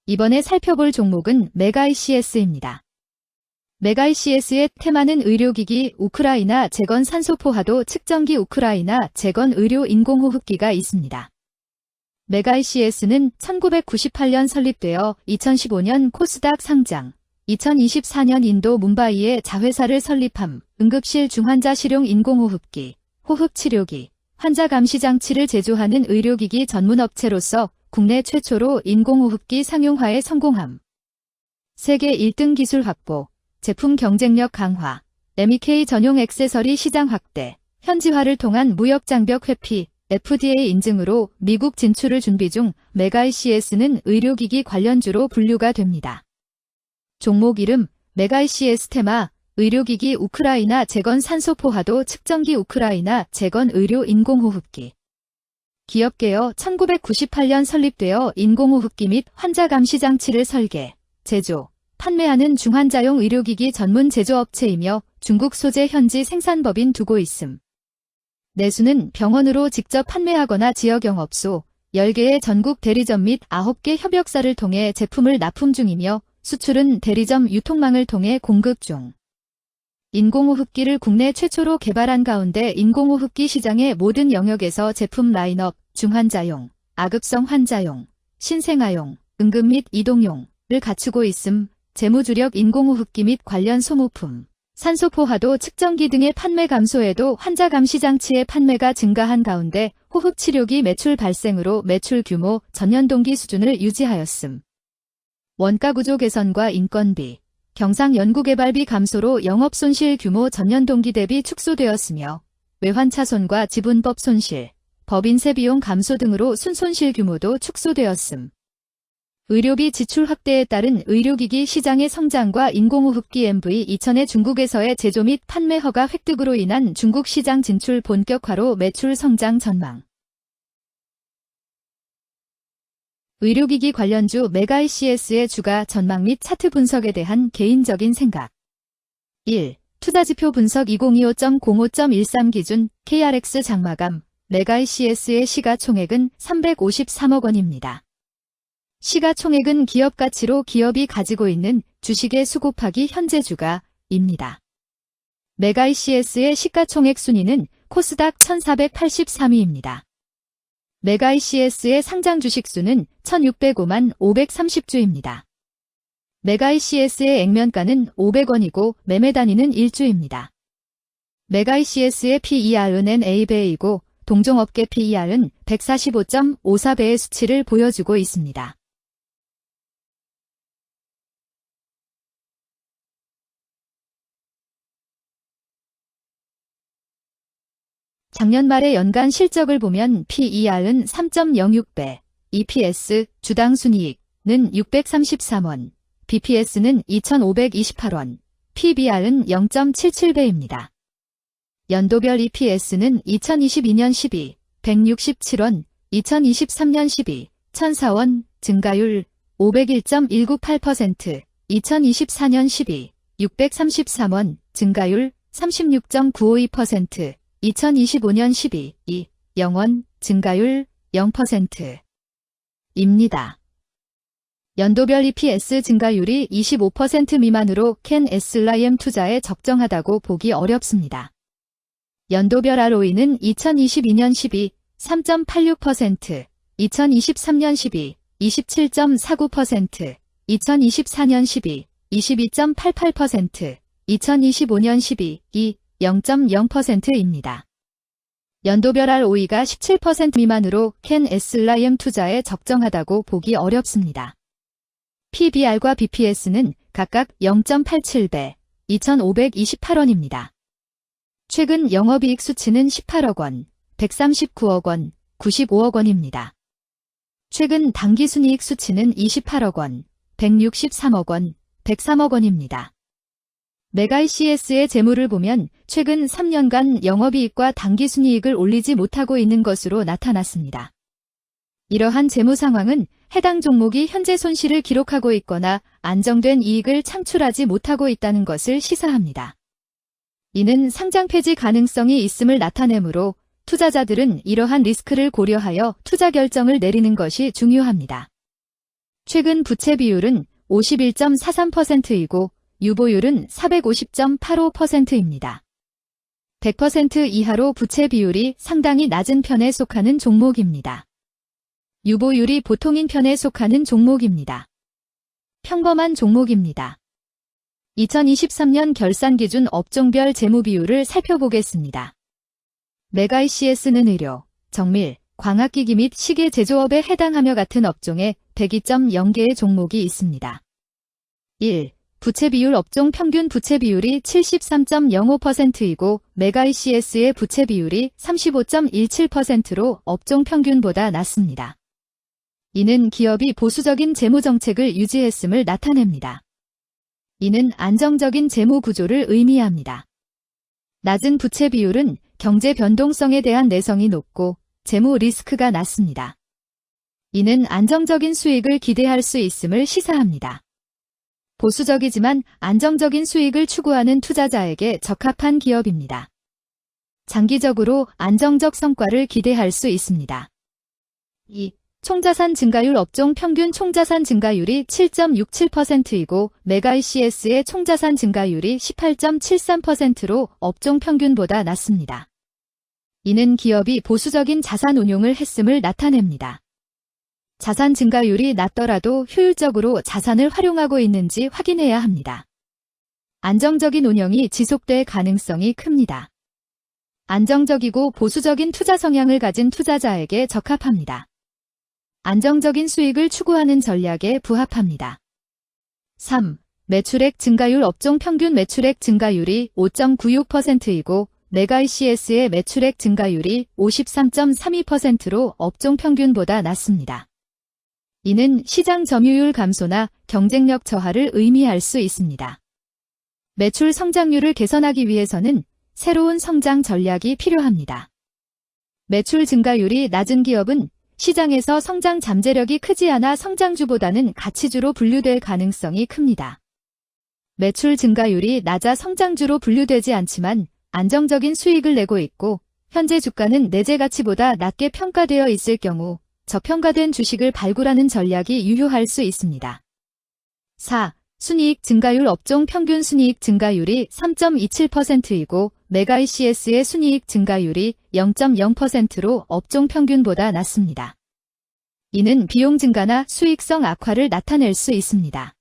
이번에 살펴볼 종목은 메가이CS입니다. 메가이CS의 테마는 의료기기, 우크라이나 재건 산소포화도 측정기, 우크라이나 재건 의료 인공호흡기가 있습니다. 메가이CS는 1998년 설립되어 2015년 코스닥 상장, 2024년 인도 뭄바이에 자회사를 설립함, 응급실 중환자 실용 인공호흡기, 호흡치료기, 환자 감시 장치를 제조하는 의료기기 전문업체로서 국내 최초로 인공호흡기 상용화에 성공함. 세계 1등 기술 확보, 제품 경쟁력 강화, MEK 전용 액세서리 시장 확대, 현지화를 통한 무역 장벽 회피, FDA 인증으로 미국 진출을 준비 중. 메가이CS는 의료기기 관련주로 분류가 됩니다. 종목 이름 메가이CS 테마 의료기기 우크라이나 재건 산소포화도 측정기 우크라이나 재건 의료 인공호흡기. 기업개요 1998년 설립되어 인공호흡기 및 환자 감시 장치를 설계, 제조, 판매하는 중환자용 의료기기 전문 제조업체이며 중국 소재 현지 생산법인 두고 있음. 내수는 병원으로 직접 판매하거나 지역영업소 10개의 전국 대리점 및 9개 협력사를 통해 제품을 납품 중이며 수출은 대리점 유통망을 통해 공급 중. 인공호흡기를 국내 최초로 개발한 가운데 인공호흡기 시장의 모든 영역에서 제품 라인업, 중환자용, 아급성 환자용, 신생아용, 응급 및 이동용을 갖추고 있음. 재무주력 인공호흡기 및 관련 소모품, 산소포화도 측정기 등의 판매 감소에도 환자 감시 장치의 판매가 증가한 가운데 호흡치료기 매출 발생으로 매출 규모 전년 동기 수준을 유지하였음. 원가구조 개선과 인건비, 경상 연구개발비 감소로 영업손실 규모 전년 동기 대비 축소되었으며 외환차손과 지분법 손실, 법인세 비용 감소 등으로 순손실 규모도 축소되었음. 의료비 지출 확대에 따른 의료기기 시장의 성장과 인공호흡기 MV2000의 중국에서의 제조 및 판매 허가 획득으로 인한 중국 시장 진출 본격화로 매출 성장 전망. 의료기기 관련주 메가이CS의 주가 전망 및 차트 분석에 대한 개인적인 생각. 1. 투자지표 분석 2025.05.13 기준 KRX 장마감 메가이CS의 시가총액은 353억 원입니다. 시가총액은 기업가치로 기업이 가지고 있는 주식의 수 곱하기 현재 주가입니다. 메가이CS의 시가총액 순위는 코스닥 1483위입니다. 메가이CS의 상장 주식 수는 1605만 530주입니다. 메가이CS의 액면가는 500원이고 매매 단위는 1주입니다. 메가이CS의 PER은 NA배이고 동종업계 PER은 145.54배의 수치를 보여주고 있습니다. 작년 말의 연간 실적을 보면 PER은 3.06배, EPS, 주당 순이익은 633원, BPS는 2,528원, PBR은 0.77배입니다. 연도별 EPS는 2022년 12, 167원, 2023년 12, 1,004원, 증가율 501.198%, 2024년 12, 633원, 증가율 36.952%, 2025년 12, 0원, 증가율 0%입니다. 연도별 EPS 증가율이 25% 미만으로 캔 SLIM 투자에 적정하다고 보기 어렵습니다. 연도별 ROE는 2022년 12, 3.86%, 2023년 12, 27.49%, 2024년 12, 22.88%, 2025년 12, 0.0%입니다. 연도별 ROE가 17% 미만으로 캔 SLIM 투자에 적정하다고 보기 어렵습니다. PBR과 BPS는 각각 0.87배, 2,528원입니다. 최근 영업이익 수치는 18억 원, 139억 원, 95억 원입니다. 최근 당기순이익 수치는 28억 원, 163억 원, 103억 원입니다. 메가이CS의 재무를 보면 최근 3년간 영업이익과 당기순이익을 올리지 못하고 있는 것으로 나타났습니다. 이러한 재무 상황은 해당 종목이 현재 손실을 기록하고 있거나 안정된 이익을 창출하지 못하고 있다는 것을 시사합니다. 이는 상장 폐지 가능성이 있음을 나타내므로 투자자들은 이러한 리스크를 고려하여 투자 결정을 내리는 것이 중요합니다. 최근 부채 비율은 51.43%이고 유보율은 450.85%입니다. 100% 이하로 부채 비율이 상당히 낮은 편에 속하는 종목입니다. 유보율이 보통인 편에 속하는 종목입니다. 평범한 종목입니다. 2023년 결산 기준 업종별 재무 비율을 살펴보겠습니다. 메가이CS는 의료, 정밀, 광학기기 및 시계 제조업에 해당하며 같은 업종에 102.0개의 종목이 있습니다. 1. 부채 비율 업종 평균 부채 비율이 73.05%이고 메가이CS의 부채 비율이 35.17%로 업종 평균보다 낮습니다. 이는 기업이 보수적인 재무 정책을 유지했음을 나타냅니다. 이는 안정적인 재무 구조를 의미합니다. 낮은 부채 비율은 경제 변동성에 대한 내성이 높고 재무 리스크가 낮습니다. 이는 안정적인 수익을 기대할 수 있음을 시사합니다. 보수적이지만 안정적인 수익을 추구하는 투자자에게 적합한 기업입니다. 장기적으로 안정적 성과를 기대할 수 있습니다. 2. 총자산 증가율 업종 평균 총자산 증가율이 7.67%이고 메가이CS의 총자산 증가율이 18.73%로 업종 평균보다 낮습니다. 이는 기업이 보수적인 자산 운용을 했음을 나타냅니다. 자산 증가율이 낮더라도 효율적으로 자산을 활용하고 있는지 확인해야 합니다. 안정적인 운영이 지속될 가능성이 큽니다. 안정적이고 보수적인 투자 성향을 가진 투자자에게 적합합니다. 안정적인 수익을 추구하는 전략에 부합합니다. 3. 매출액 증가율 업종 평균 매출액 증가율이 5.96%이고 메가이CS의 매출액 증가율이 53.32%로 업종 평균보다 낮습니다. 이는 시장 점유율 감소나 경쟁력 저하를 의미할 수 있습니다. 매출 성장률을 개선하기 위해서는 새로운 성장 전략이 필요합니다. 매출 증가율이 낮은 기업은 시장에서 성장 잠재력이 크지 않아 성장주보다는 가치주로 분류될 가능성이 큽니다. 매출 증가율이 낮아 성장주로 분류되지 않지만 안정적인 수익을 내고 있고 현재 주가는 내재 가치보다 낮게 평가되어 있을 경우 저평가된 주식을 발굴하는 전략이 유효할 수 있습니다. 4. 순이익 증가율 업종 평균 순이익 증가율이 3.27%이고 메가이CS의 순이익 증가율이 0.0%로 업종 평균보다 낮습니다. 이는 비용 증가나 수익성 악화를 나타낼 수 있습니다.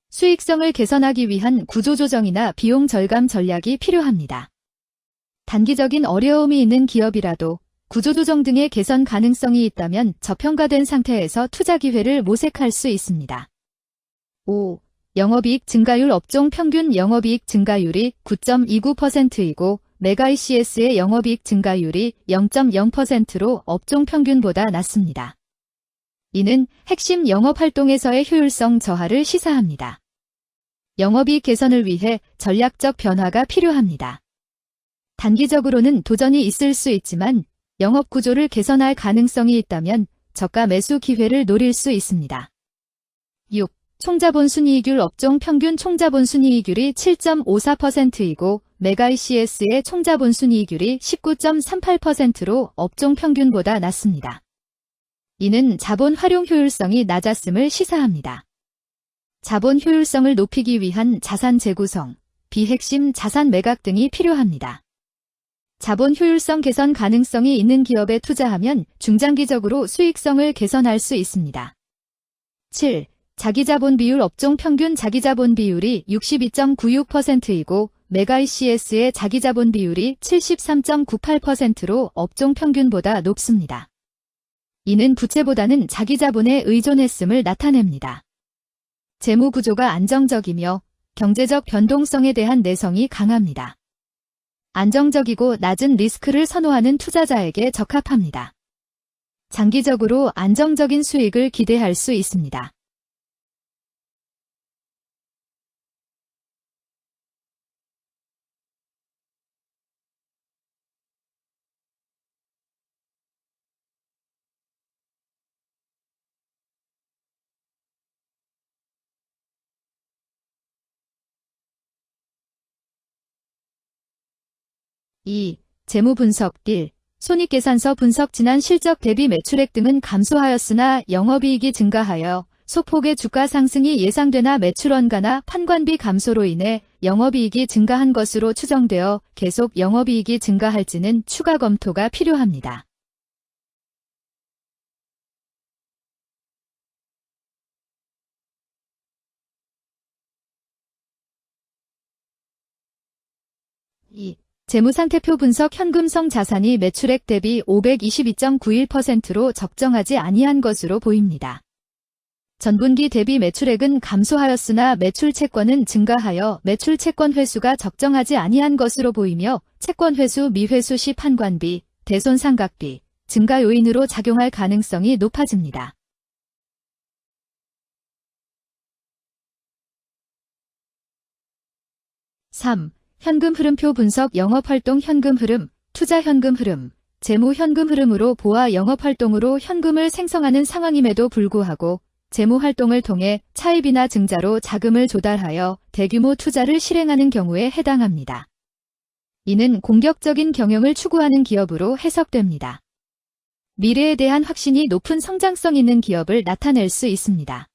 수익성을 개선하기 위한 구조조정이나 비용 절감 전략이 필요합니다. 단기적인 어려움이 있는 기업이라도 구조조정 등의 개선 가능성이 있다면 저평가된 상태에서 투자 기회를 모색할 수 있습니다. 5. 영업이익 증가율 업종 평균 영업이익 증가율이 9.29%이고 메가이CS의 영업이익 증가율이 0.0%로 업종 평균보다 낮습니다. 이는 핵심 영업활동에서의 효율성 저하를 시사합니다. 영업이익 개선을 위해 전략적 변화가 필요합니다. 단기적으로는 도전이 있을 수 있지만 영업 구조를 개선할 가능성이 있다면 저가 매수 기회를 노릴 수 있습니다. 6. 총자본 순이익률 업종 평균 총자본 순이익률이 7.54%이고 메가이CS의 총자본 순이익률이 19.38%로 업종 평균보다 낮습니다. 이는 자본 활용 효율성이 낮았음을 시사합니다. 자본 효율성을 높이기 위한 자산 재구성, 비핵심 자산 매각 등이 필요합니다. 자본 효율성 개선 가능성이 있는 기업에 투자하면 중장기적으로 수익성을 개선할 수 있습니다. 7. 자기자본 비율 업종 평균 자기자본 비율이 62.96%이고 메가이CS의 자기자본 비율이 73.98%로 업종 평균보다 높습니다. 이는 부채보다는 자기자본에 의존했음을 나타냅니다. 재무 구조가 안정적이며 경제적 변동성에 대한 내성이 강합니다. 안정적이고 낮은 리스크를 선호하는 투자자에게 적합합니다. 장기적으로 안정적인 수익을 기대할 수 있습니다. (2) 재무 분석 1. 손익계산서 분석 지난 실적 대비 매출액 등은 감소하였으나 영업이익이 증가하여 소폭의 주가 상승이 예상되나 매출 원가나 판관비 감소로 인해 영업이익이 증가한 것으로 추정되어 계속 영업이익이 증가할지는 추가 검토가 필요합니다. 재무상태표 분석. 현금성 자산이 매출액 대비 522.91%로 적정하지 아니한 것으로 보입니다. 전분기 대비 매출액은 감소하였으나 매출 채권은 증가하여 매출 채권 회수가 적정하지 아니한 것으로 보이며 채권 회수 미회수 시 판관비, 대손상각비 증가 요인으로 작용할 가능성이 높아집니다. 3. 현금 흐름표 분석. 영업활동 현금 흐름, 투자 현금 흐름, 재무 현금 흐름으로 보아 영업활동으로 현금을 생성하는 상황임에도 불구하고 재무활동을 통해 차입이나 증자로 자금을 조달하여 대규모 투자를 실행하는 경우에 해당합니다. 이는 공격적인 경영을 추구하는 기업으로 해석됩니다. 미래에 대한 확신이 높은 성장성 있는 기업을 나타낼 수 있습니다.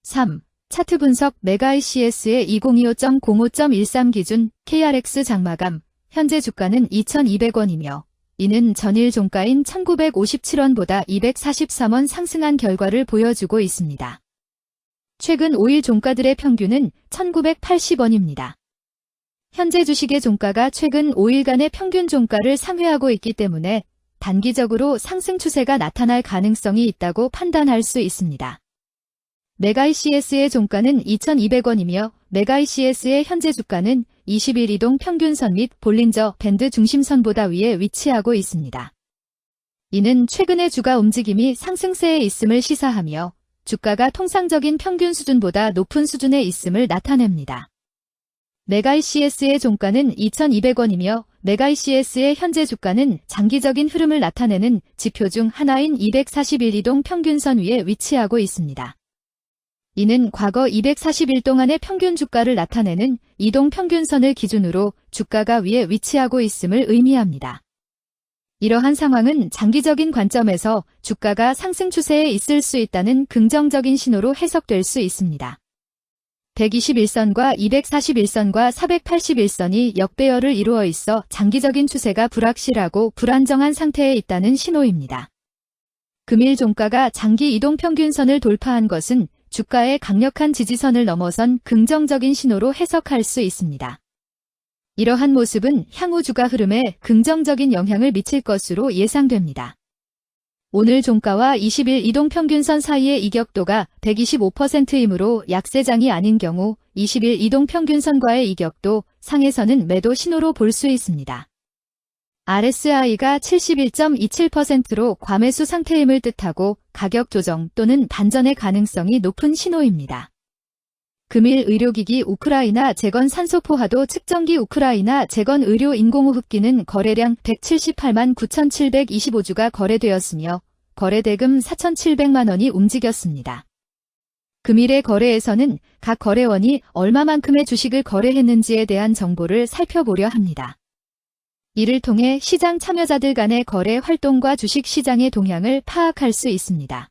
(3) 차트 분석. 메가이CS의 2025.05.13 기준 KRX 장마감. 현재 주가는 2,200원이며 이는 전일 종가인 1,957원보다 243원 상승한 결과를 보여주고 있습니다. 최근 5일 종가들의 평균은 1,980원입니다. 현재 주식의 종가가 최근 5일간의 평균 종가를 상회하고 있기 때문에 단기적으로 상승 추세가 나타날 가능성이 있다고 판단할 수 있습니다. 메가이CS의 종가는 2,200원이며 메가이CS의 현재 주가는 20일 이동 평균선 및 볼린저 밴드 중심선보다 위에 위치하고 있습니다. 이는 최근의 주가 움직임이 상승세에 있음을 시사하며 주가가 통상적인 평균 수준보다 높은 수준에 있음을 나타냅니다. 메가이CS의 종가는 2,200원이며 메가이CS의 현재 주가는 장기적인 흐름을 나타내는 지표 중 하나인 241 이동 평균선 위에 위치하고 있습니다. 이는 과거 240일 동안의 평균 주가를 나타내는 이동 평균선을 기준으로 주가가 위에 위치하고 있음을 의미합니다. 이러한 상황은 장기적인 관점에서 주가가 상승 추세에 있을 수 있다는 긍정적인 신호로 해석될 수 있습니다. 121선과 241선과 481선이 역배열을 이루어 있어 장기적인 추세가 불확실하고 불안정한 상태에 있다는 신호입니다. 금일 종가가 장기 이동평균선을 돌파한 것은 주가의 강력한 지지선을 넘어선 긍정적인 신호로 해석할 수 있습니다. 이러한 모습은 향후 주가 흐름에 긍정적인 영향을 미칠 것으로 예상됩니다. 오늘 종가와 20일 이동평균선 사이의 이격도가 125%이므로 약세장이 아닌 경우 20일 이동평균선과의 이격도 상에서는 매도 신호로 볼 수 있습니다. RSI가 71.27%로 과매수 상태임을 뜻하고 가격 조정 또는 반전의 가능성이 높은 신호입니다. 금일 의료기기 우크라이나 재건 산소포화도 측정기 우크라이나 재건 의료 인공호흡기는 거래량 178만 9,725주가 거래되었으며 거래대금 4,700만 원이 움직였습니다. 금일의 거래에서는 각 거래원이 얼마만큼의 주식을 거래했는지에 대한 정보를 살펴보려 합니다. 이를 통해 시장 참여자들 간의 거래 활동과 주식 시장의 동향을 파악할 수 있습니다.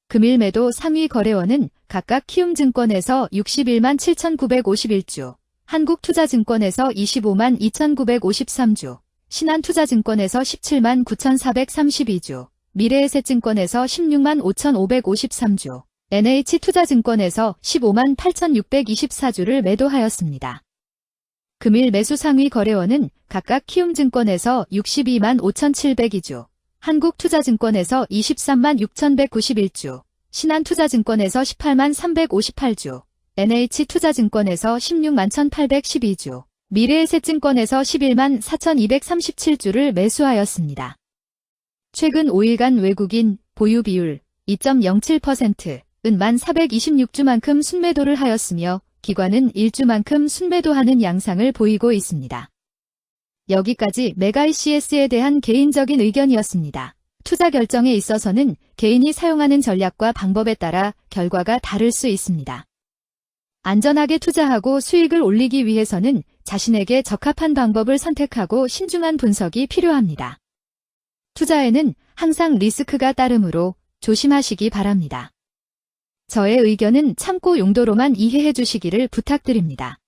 금일 매도 상위 거래원은 각각 키움증권에서 61만 7,951주, 한국투자증권에서 25만 2,953주, 신한투자증권에서 17만 9,432주, 미래에셋증권에서 16만 5,553주, NH투자증권에서 15만 8,624주를 매도하였습니다. 금일 매수 상위 거래원은 각각 키움증권에서 62만 5,702주, 한국투자증권에서 23만 6,191주, 신한투자증권에서 18만 358주, NH투자증권에서 16만 1,812주, 미래에셋증권에서 11만 4,237주를 매수하였습니다. 최근 5일간 외국인 보유 비율 2.07%은 1,426주만큼 순매도를 하였으며 기관은 일주만큼 순매도하는 양상을 보이고 있습니다. 여기까지 메가이CS에 대한 개인적인 의견이었습니다. 투자 결정에 있어서는 개인이 사용하는 전략과 방법에 따라 결과가 다를 수 있습니다. 안전하게 투자하고 수익을 올리기 위해서는 자신에게 적합한 방법을 선택하고 신중한 분석이 필요합니다. 투자에는 항상 리스크가 따르므로 조심하시기 바랍니다. 저의 의견은 참고 용도로만 이해해 주시기를 부탁드립니다.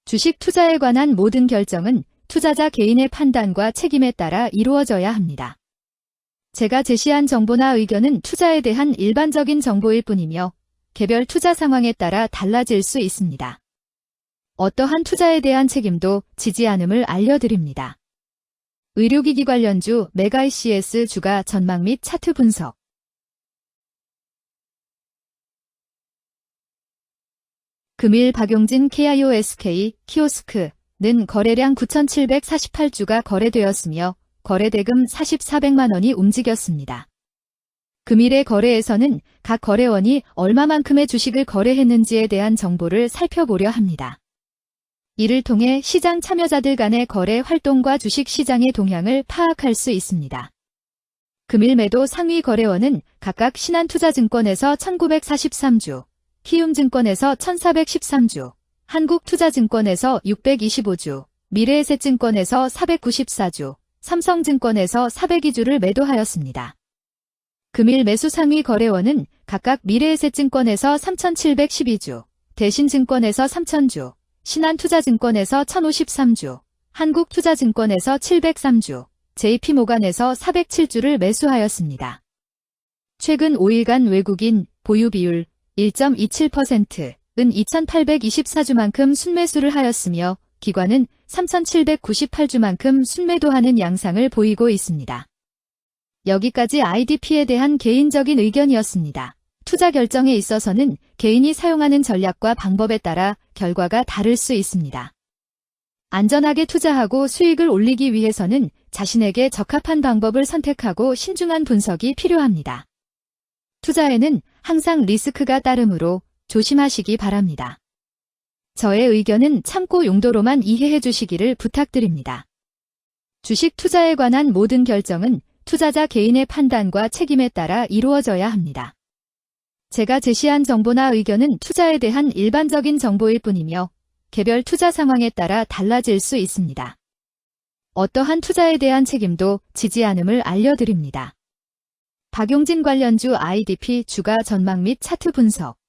주식 투자에 관한 모든 결정은 투자자 개인의 판단과 책임에 따라 이루어져야 합니다. 제가 제시한 정보나 의견은 투자에 대한 일반적인 정보일 뿐이며 개별 투자 상황에 따라 달라질 수 있습니다. 어떠한 투자에 대한 책임도 지지 않음을 알려드립니다. 의료기기 관련주 메가이CS 주가 전망 및 차트 분석. 금일 박용진 KIOSK 키오스크는 거래량 9,748주가 거래되었으며 거래대금 4,400만 원이 움직였습니다. 금일의 거래에서는 각 거래원이 얼마만큼의 주식을 거래했는지에 대한 정보를 살펴보려 합니다. 이를 통해 시장 참여자들 간의 거래 활동과 주식 시장의 동향을 파악할 수 있습니다. 금일 매도 상위 거래원은 각각 신한투자증권에서 1,943주, 키움증권에서 1,413주, 한국투자증권에서 625주, 미래에셋증권에서 494주, 삼성증권에서 402주를 매도하였습니다. 금일 매수 상위 거래원은 각각 미래에셋증권에서 3,712주, 대신증권에서 3,000주, 신한투자증권에서 1,053주, 한국투자증권에서 703주, JP모간에서 407주를 매수하였습니다. 최근 5일간 외국인 보유 비율 1.27%은 2,824주만큼 순매수를 하였으며 기관은 3,798주만큼 순매도하는 양상을 보이고 있습니다. 여기까지 IDP에 대한 개인적인 의견이었습니다. 투자 결정에 있어서는 개인이 사용하는 전략과 방법에 따라 결과가 다를 수 있습니다. 안전하게 투자하고 수익을 올리기 위해서는 자신에게 적합한 방법을 선택하고 신중한 분석이 필요합니다. 투자에는 항상 리스크가 따르므로 조심하시기 바랍니다. 저의 의견은 참고 용도로만 이해해 주시기를 부탁드립니다. 주식 투자에 관한 모든 결정은 투자자 개인의 판단과 책임에 따라 이루어져야 합니다. 제가 제시한 정보나 의견은 투자에 대한 일반적인 정보일 뿐이며 개별 투자 상황에 따라 달라질 수 있습니다. 어떠한 투자에 대한 책임도 지지 않음을 알려드립니다. 박용진 관련주 IDP 주가 전망 및 차트 분석.